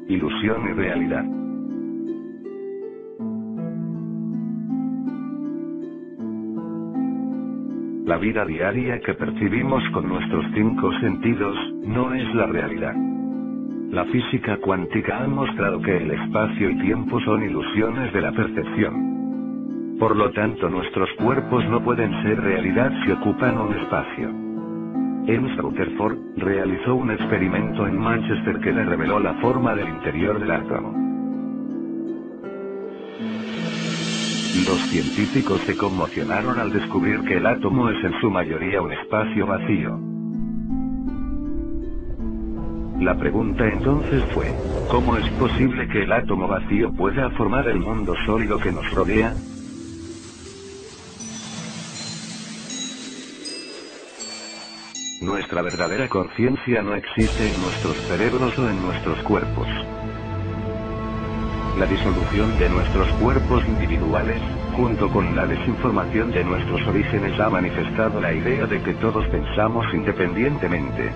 ilusión y realidad. La vida diaria que percibimos con nuestros 5 sentidos, no es la realidad. La física cuántica ha mostrado que el espacio y tiempo son ilusiones de la percepción. Por lo tanto, nuestros cuerpos no pueden ser realidad si ocupan un espacio. Ernst Rutherford realizó un experimento en Manchester que le reveló la forma del interior del átomo. Los científicos se conmocionaron al descubrir que el átomo es en su mayoría un espacio vacío. La pregunta entonces fue, ¿cómo es posible que el átomo vacío pueda formar el mundo sólido que nos rodea? Nuestra verdadera conciencia no existe en nuestros cerebros o en nuestros cuerpos. La disolución de nuestros cuerpos individuales, junto con la desinformación de nuestros orígenes, ha manifestado la idea de que todos pensamos independientemente.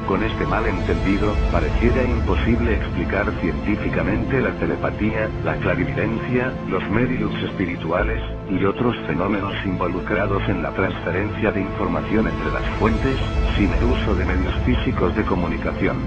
Con este malentendido, pareciera imposible explicar científicamente la telepatía, la clarividencia, los médiums espirituales, y otros fenómenos involucrados en la transferencia de información entre las fuentes, sin el uso de medios físicos de comunicación.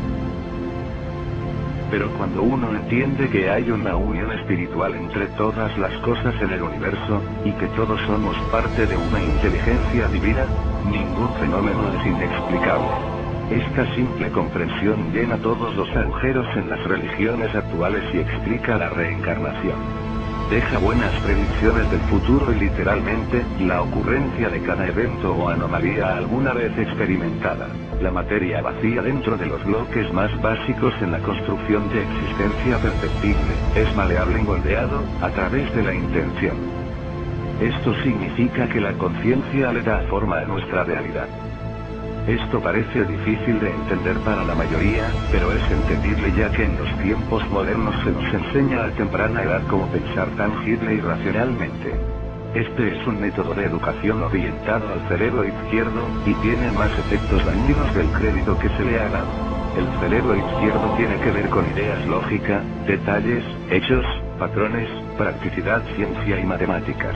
Pero cuando uno entiende que hay una unión espiritual entre todas las cosas en el universo, y que todos somos parte de una inteligencia divina, ningún fenómeno es inexplicable. Esta simple comprensión llena todos los agujeros en las religiones actuales y explica la reencarnación. Deja buenas predicciones del futuro y literalmente, la ocurrencia de cada evento o anomalía alguna vez experimentada. La materia vacía dentro de los bloques más básicos en la construcción de existencia perceptible, es maleable y moldeado, a través de la intención. Esto significa que la conciencia le da forma a nuestra realidad. Esto parece difícil de entender para la mayoría, pero es entendible ya que en los tiempos modernos se nos enseña a temprana edad cómo pensar tangible y racionalmente. Este es un método de educación orientado al cerebro izquierdo, y tiene más efectos dañinos del crédito que se le ha dado. El cerebro izquierdo tiene que ver con ideas, lógica, detalles, hechos, patrones, practicidad, ciencia y matemáticas.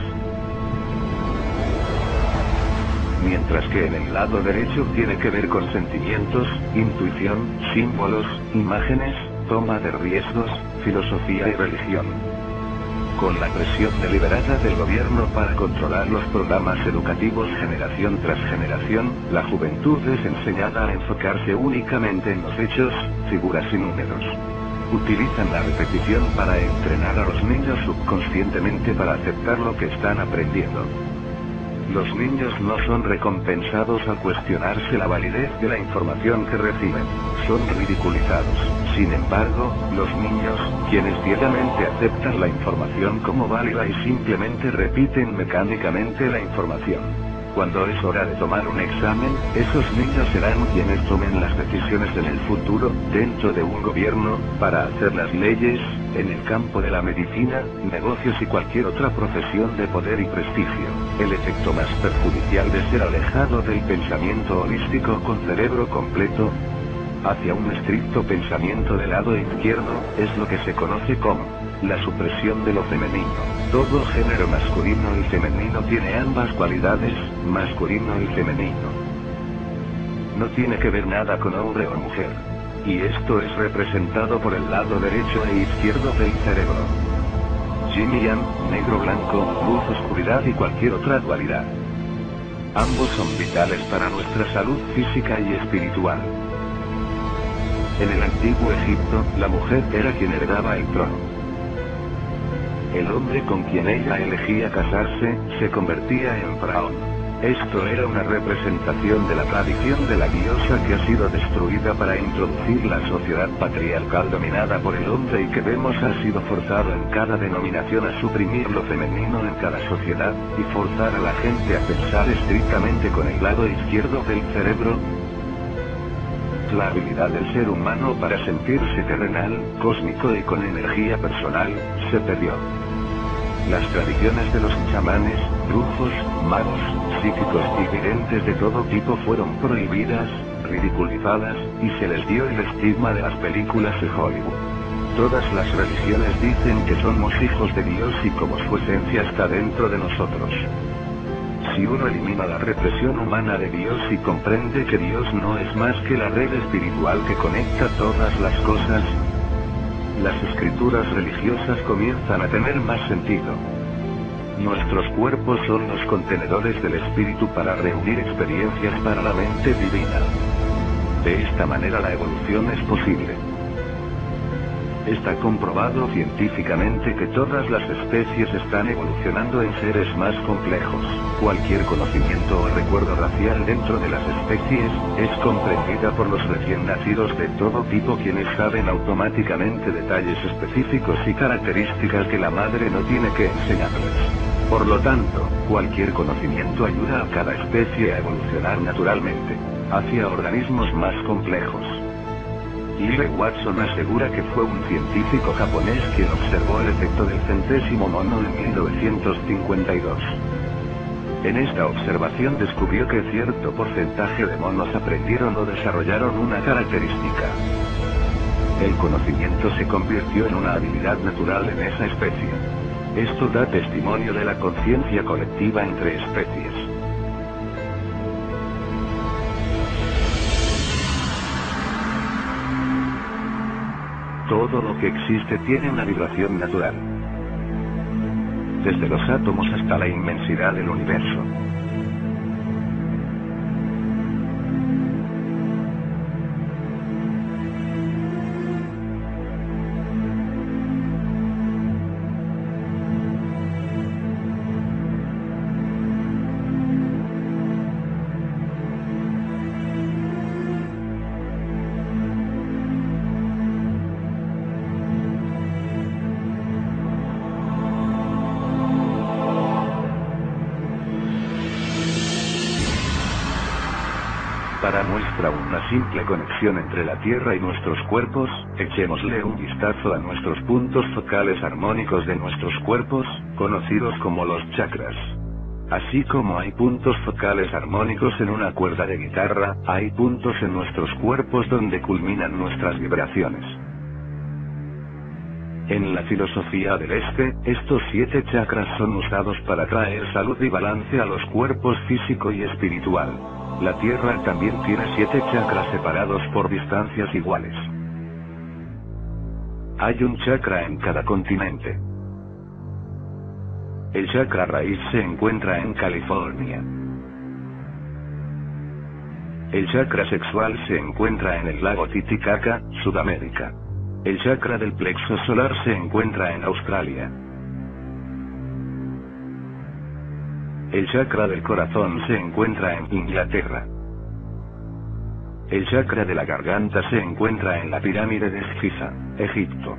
Mientras que en el lado derecho tiene que ver con sentimientos, intuición, símbolos, imágenes, toma de riesgos, filosofía y religión. Con la presión deliberada del gobierno para controlar los programas educativos generación tras generación, la juventud es enseñada a enfocarse únicamente en los hechos, figuras y números. Utilizan la repetición para entrenar a los niños subconscientemente para aceptar lo que están aprendiendo. Los niños no son recompensados al cuestionarse la validez de la información que reciben, son ridiculizados. Sin embargo, los niños, quienes ciegamente aceptan la información como válida y simplemente repiten mecánicamente la información. Cuando es hora de tomar un examen, esos niños serán quienes tomen las decisiones en el futuro, dentro de un gobierno, para hacer las leyes, en el campo de la medicina, negocios y cualquier otra profesión de poder y prestigio. El efecto más perjudicial de ser alejado del pensamiento holístico con cerebro completo, hacia un estricto pensamiento del lado izquierdo, es lo que se conoce como la supresión de lo femenino. Todo género masculino y femenino tiene ambas cualidades, masculino y femenino. No tiene que ver nada con hombre o mujer. Y esto es representado por el lado derecho e izquierdo del cerebro. Yin y Yang, negro, blanco, luz, oscuridad y cualquier otra dualidad. Ambos son vitales para nuestra salud física y espiritual. En el antiguo Egipto, la mujer era quien heredaba el trono. El hombre con quien ella elegía casarse, se convertía en faraón. Esto era una representación de la tradición de la diosa que ha sido destruida para introducir la sociedad patriarcal dominada por el hombre y que vemos ha sido forzado en cada denominación a suprimir lo femenino en cada sociedad, y forzar a la gente a pensar estrictamente con el lado izquierdo del cerebro. La habilidad del ser humano para sentirse terrenal, cósmico y con energía personal, se perdió. Las tradiciones de los chamanes, brujos, magos, psíquicos y videntes de todo tipo fueron prohibidas, ridiculizadas, y se les dio el estigma de las películas de Hollywood. Todas las religiones dicen que somos hijos de Dios y como su esencia está dentro de nosotros. Si uno elimina la represión humana de Dios y comprende que Dios no es más que la red espiritual que conecta todas las cosas, las escrituras religiosas comienzan a tener más sentido. Nuestros cuerpos son los contenedores del espíritu para reunir experiencias para la mente divina. De esta manera la evolución es posible. Está comprobado científicamente que todas las especies están evolucionando en seres más complejos. Cualquier conocimiento o recuerdo racial dentro de las especies es comprendida por los recién nacidos de todo tipo, quienes saben automáticamente detalles específicos y características que la madre no tiene que enseñarles. Por lo tanto, cualquier conocimiento ayuda a cada especie a evolucionar naturalmente hacia organismos más complejos. Lyle Watson asegura que fue un científico japonés quien observó el efecto del centésimo mono en 1952. En esta observación descubrió que cierto porcentaje de monos aprendieron o desarrollaron una característica. El conocimiento se convirtió en una habilidad natural en esa especie. Esto da testimonio de la conciencia colectiva entre especies. Todo lo que existe tiene una vibración natural. Desde los átomos hasta la inmensidad del universo. Para muestra una simple conexión entre la Tierra y nuestros cuerpos, echémosle un vistazo a nuestros puntos focales armónicos de nuestros cuerpos, conocidos como los chakras. Así como hay puntos focales armónicos en una cuerda de guitarra, hay puntos en nuestros cuerpos donde culminan nuestras vibraciones. En la filosofía del este, estos 7 chakras son usados para traer salud y balance a los cuerpos físico y espiritual. La Tierra también tiene 7 chakras separados por distancias iguales. Hay un chakra en cada continente. El chakra raíz se encuentra en California. El chakra sexual se encuentra en el lago Titicaca, Sudamérica. El chakra del plexo solar se encuentra en Australia. El chakra del corazón se encuentra en Inglaterra. El chakra de la garganta se encuentra en la pirámide de Giza, Egipto.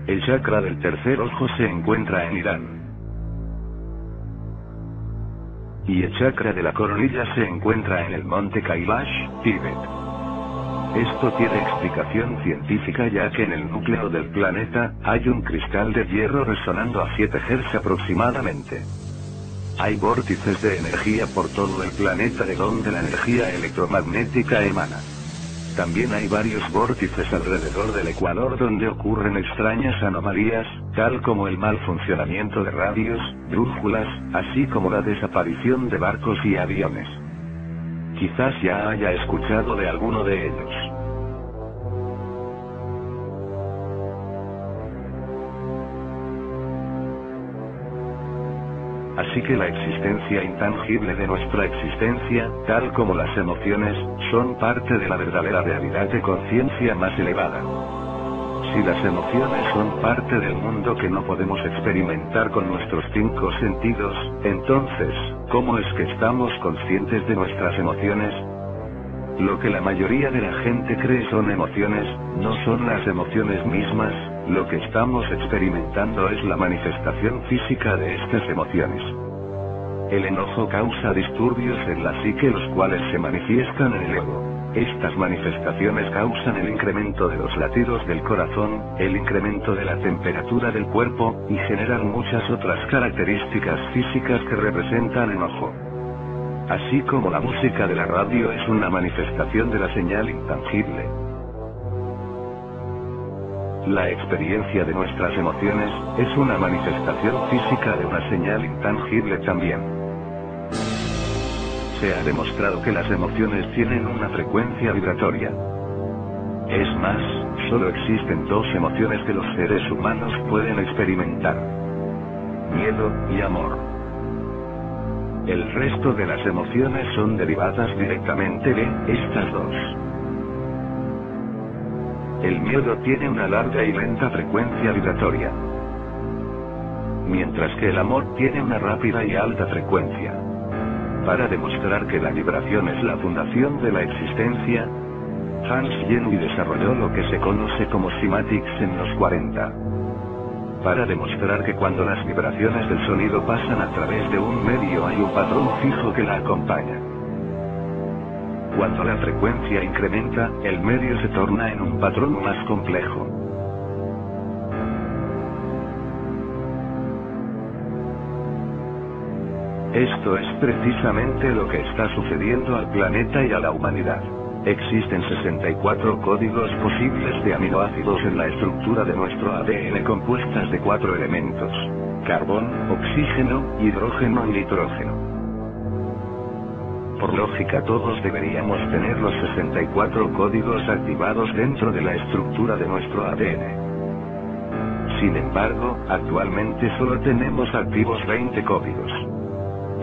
El chakra del tercer ojo se encuentra en Irán. Y el chakra de la coronilla se encuentra en el monte Kailash, Tíbet. Esto tiene explicación científica, ya que en el núcleo del planeta, hay un cristal de hierro resonando a 7 Hz aproximadamente. Hay vórtices de energía por todo el planeta de donde la energía electromagnética emana. También hay varios vórtices alrededor del ecuador donde ocurren extrañas anomalías, tal como el mal funcionamiento de radios, brújulas, así como la desaparición de barcos y aviones. Quizás ya haya escuchado de alguno de ellos. Así que la existencia intangible de nuestra existencia, tal como las emociones, son parte de la verdadera realidad de conciencia más elevada. Si las emociones son parte del mundo que no podemos experimentar con nuestros 5 sentidos, entonces, ¿cómo es que estamos conscientes de nuestras emociones? Lo que la mayoría de la gente cree son emociones, no son las emociones mismas. Lo que estamos experimentando es la manifestación física de estas emociones. El enojo causa disturbios en la psique, los cuales se manifiestan en el ego. Estas manifestaciones causan el incremento de los latidos del corazón, el incremento de la temperatura del cuerpo, y generan muchas otras características físicas que representan enojo. Así como la música de la radio es una manifestación de la señal intangible. La experiencia de nuestras emociones es una manifestación física de una señal intangible también. Se ha demostrado que las emociones tienen una frecuencia vibratoria. Es más, solo existen dos emociones que los seres humanos pueden experimentar: miedo y amor. El resto de las emociones son derivadas directamente de estas dos. El miedo tiene una larga y lenta frecuencia vibratoria, mientras que el amor tiene una rápida y alta frecuencia. Para demostrar que la vibración es la fundación de la existencia, Hans Jenny desarrolló lo que se conoce como cymatics en los 40. Para demostrar que cuando las vibraciones del sonido pasan a través de un medio hay un patrón fijo que la acompaña. Cuando la frecuencia incrementa, el medio se torna en un patrón más complejo. Esto es precisamente lo que está sucediendo al planeta y a la humanidad. Existen 64 códigos posibles de aminoácidos en la estructura de nuestro ADN compuestas de 4 elementos: carbón, oxígeno, hidrógeno y nitrógeno. Por lógica todos deberíamos tener los 64 códigos activados dentro de la estructura de nuestro ADN. Sin embargo, actualmente solo tenemos activos 20 códigos.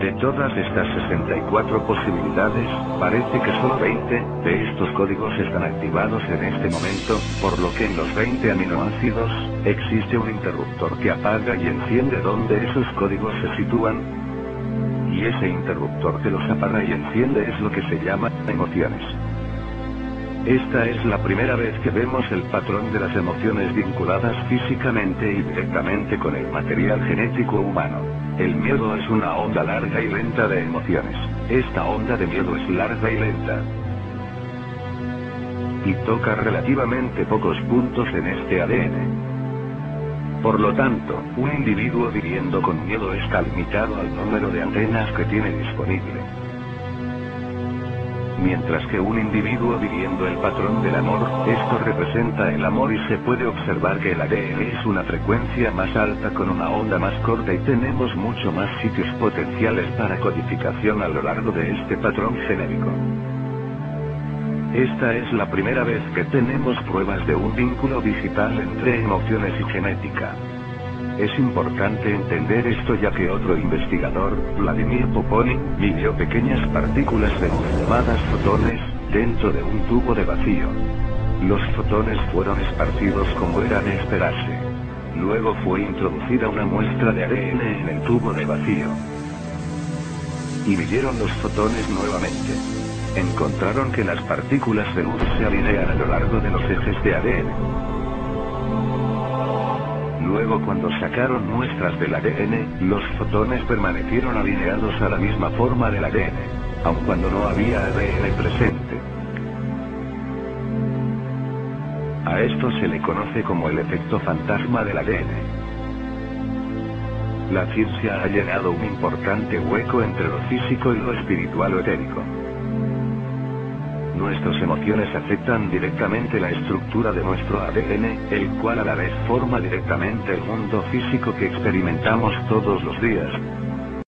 De todas estas 64 posibilidades, parece que solo 20 de estos códigos están activados en este momento, por lo que en los 20 aminoácidos, existe un interruptor que apaga y enciende donde esos códigos se sitúan. Y ese interruptor que los apaga y enciende es lo que se llama emociones. Esta es la primera vez que vemos el patrón de las emociones vinculadas físicamente y directamente con el material genético humano. El miedo es una onda larga y lenta de emociones. Esta onda de miedo es larga y lenta, y toca relativamente pocos puntos en este ADN. Por lo tanto, un individuo viviendo con miedo está limitado al número de antenas que tiene disponible. Mientras que un individuo viviendo el patrón del amor, esto representa el amor y se puede observar que el ADN es una frecuencia más alta con una onda más corta y tenemos mucho más sitios potenciales para codificación a lo largo de este patrón genérico. Esta es la primera vez que tenemos pruebas de un vínculo digital entre emociones y genética. Es importante entender esto ya que otro investigador, Vladimir Poponin, midió pequeñas partículas de luz llamadas fotones, dentro de un tubo de vacío. Los fotones fueron esparcidos como era de esperarse. Luego fue introducida una muestra de ADN en el tubo de vacío, y midieron los fotones nuevamente. Encontraron que las partículas de luz se alinean a lo largo de los ejes de ADN. Luego cuando sacaron muestras del ADN, los fotones permanecieron alineados a la misma forma del ADN, aun cuando no había ADN presente. A esto se le conoce como el efecto fantasma del ADN. La ciencia ha llenado un importante hueco entre lo físico y lo espiritual o etérico. Nuestras emociones afectan directamente la estructura de nuestro ADN, el cual a la vez forma directamente el mundo físico que experimentamos todos los días.